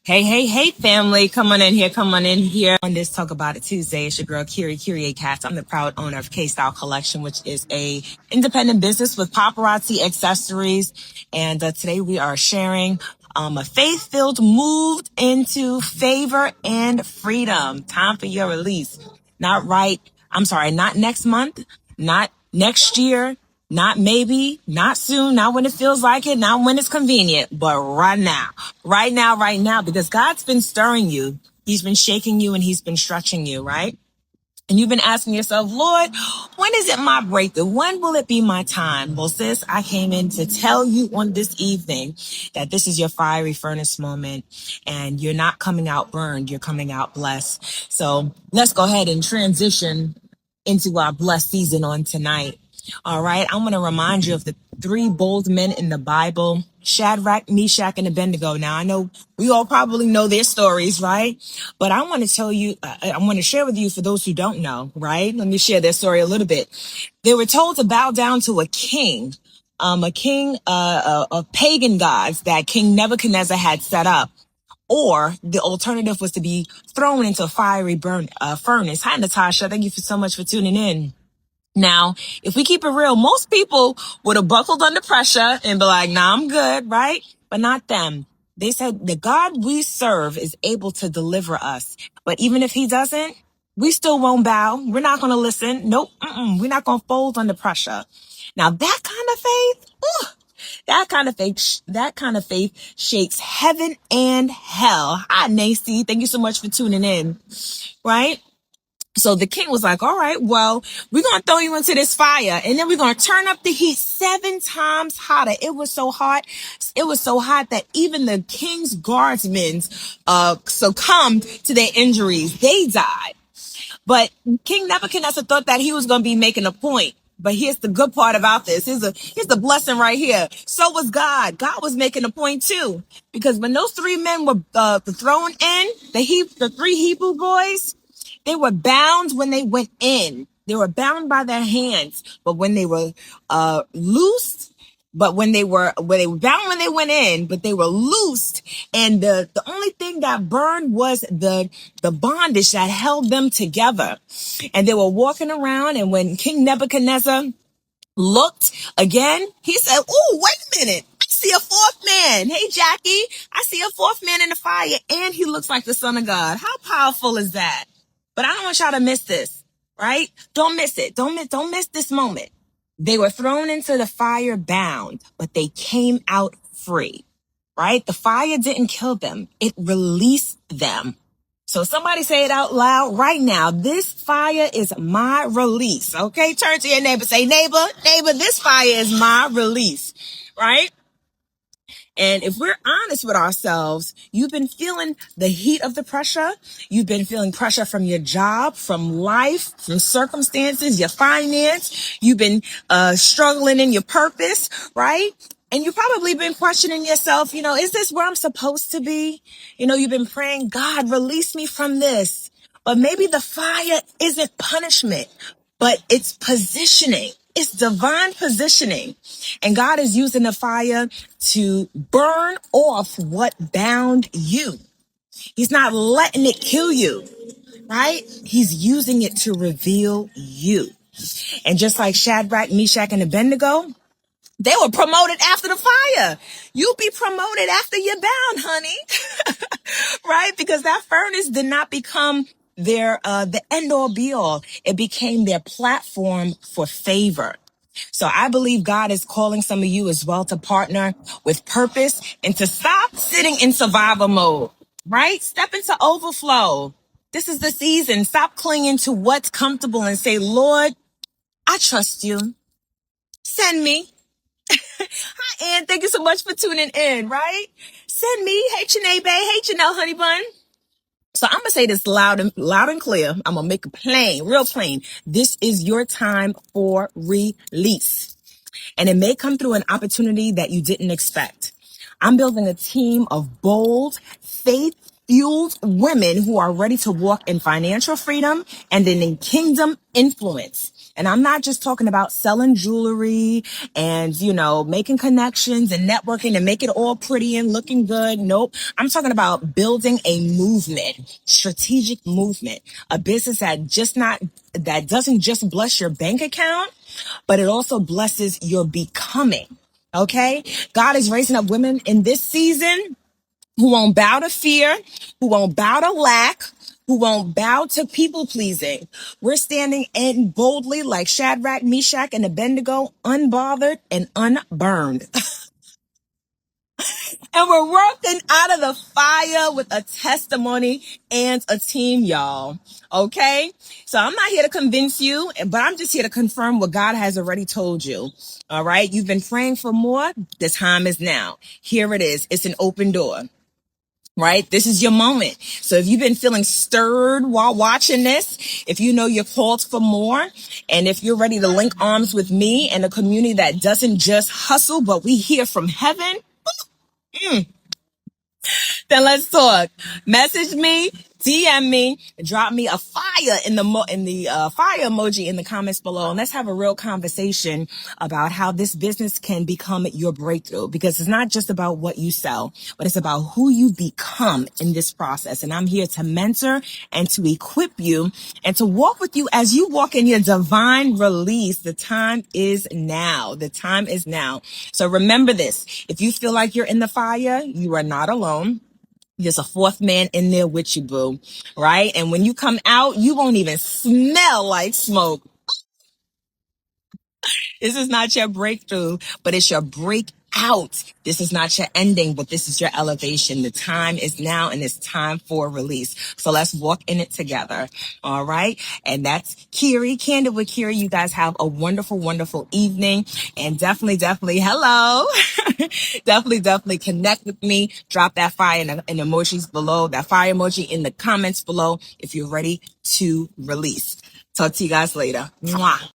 Hey, hey, hey, family. Come on in here. Come on in here. On this Talk About It Tuesday, it's your girl, Kyrie Katz. I'm the proud owner of K-Style Collection, which is a independent business with paparazzi accessories. And today we are sharing a faith-filled move into favor and freedom. Time for your release. Not next month, not next year, not maybe, not soon, not when it feels like it, not when it's convenient, but right now, right now, because God's been stirring you. He's been shaking you and he's been stretching you, right? And you've been asking yourself, Lord, when is it my breakthrough? When will it be my time? Well, sis, I came in to tell you on this evening that this is your fiery furnace moment and you're not coming out burned. You're coming out blessed. So let's go ahead and transition into our blessed season on tonight. All right. I'm going to remind you of the three bold men in the Bible, Shadrach, Meshach, and Abednego. Now, I know we all probably know their stories, right? But I want to tell you, I want to share with you for those who don't know, right? Let me share their story a little bit. They were told to bow down to a king of pagan gods that King Nebuchadnezzar had set up. Or the alternative was to be thrown into a fiery furnace. Hi, Natasha. Thank you so much for tuning in. Now, if we keep it real, most people would have buckled under pressure and be like, nah, I'm good, right? But not them. They said the God we serve is able to deliver us. But even if he doesn't, we still won't bow. We're not going to listen. Nope. We're not going to fold under pressure. Now, that kind of faith, that kind of faith shakes heaven and hell. Hi, Nacy. Thank you so much for tuning in, right? So the king was like, all right, well, we're going to throw you into this fire and then we're going to turn up the heat 7 times hotter. It was so hot. It was so hot that even the king's guardsmen, succumbed to their injuries. They died. But King Nebuchadnezzar thought that he was going to be making a point. But here's the good part about this. Here's the blessing right here. So was God. God was making a point too. Because when those 3 men were thrown in, the 3 Hebrew boys, they were bound when they went in. They were bound by their hands. But when they were loosed, when they were bound when they went in, but they were loosed, and the only thing that burned was the bondage that held them together. And they were walking around, and when King Nebuchadnezzar looked again, he said, "Oh, wait a minute. I see a 4th man. Hey, Jackie, I see a 4th man in the fire, and he looks like the Son of God." How powerful is that? But I don't want y'all to miss this, right? Don't miss it. Don't miss this moment. They were thrown into the fire bound, but they came out free, right? The fire didn't kill them. It released them. So somebody say it out loud right now. This fire is my release. Okay. Turn to your neighbor. Say, neighbor, this fire is my release, right? And if we're honest with ourselves, you've been feeling the heat of the pressure. You've been feeling pressure from your job, from life, from circumstances, your finance. You've been struggling in your purpose, right? And you've probably been questioning yourself, is this where I'm supposed to be? You've been praying, God, release me from this. But maybe the fire isn't punishment, but it's positioning. It's divine positioning. And God is using the fire to burn off what bound you. He's not letting it kill you, right? He's using it to reveal you. And just like Shadrach, Meshach, and Abednego, they were promoted after the fire. You'll be promoted after you're bound, honey. Right? Because that furnace did not become the end all be all. It became their platform for favor. So I believe God is calling some of you as well to partner with purpose and to stop sitting in survival mode, right? Step into overflow. This is the season. Stop clinging to what's comfortable and say, Lord, I trust you. Send me. Hi, Ann. Thank you so much for tuning in, right? Send me. Hey, Janae Bay. Hey, Janelle Honey Bun. So I'm going to say this loud and clear. I'm going to make it plain, real plain. This is your time for release. And it may come through an opportunity that you didn't expect. I'm building a team of bold, faith-fueled women who are ready to walk in financial freedom and in kingdom influence. And I'm not just talking about selling jewelry and, making connections and networking and make it all pretty and looking good. Nope. I'm talking about building a movement, strategic movement, a business that doesn't just bless your bank account, but it also blesses your becoming. Okay. God is raising up women in this season who won't bow to fear, who won't bow to lack, who won't bow to people pleasing. We're standing in boldly like Shadrach, Meshach, and Abednego, unbothered and unburned. And we're working out of the fire with a testimony and a team, y'all. Okay? So I'm not here to convince you, but I'm just here to confirm what God has already told you. All right? You've been praying for more. The time is now. Here it is. It's an open door. Right? This is your moment. So if you've been feeling stirred while watching this, if you know you're called for more, and if you're ready to link arms with me and a community that doesn't just hustle, but we hear from heaven, then let's talk. Message me, DM me, drop me a fire in the fire emoji in the comments below, and let's have a real conversation about how this business can become your breakthrough. Because it's not just about what you sell, but it's about who you become in this process. And I'm here to mentor and to equip you and to walk with you as you walk in your divine release. The time is now. The time is now. So remember this: if you feel like you're in the fire, you are not alone. There's a fourth man in there with you, boo. Right? And when you come out, you won't even smell like smoke. This is not your breakthrough, but it's your breakout. This is not your ending, but this is your elevation. The time is now, and it's time for release. So let's walk in it together. All right. And that's Kiri, Candid with Kiri. You guys have a wonderful, wonderful evening. And definitely, hello. definitely connect with me. Drop that fire in emojis below, that fire emoji in the comments below if you're ready to release. Talk to you guys later. Mwah.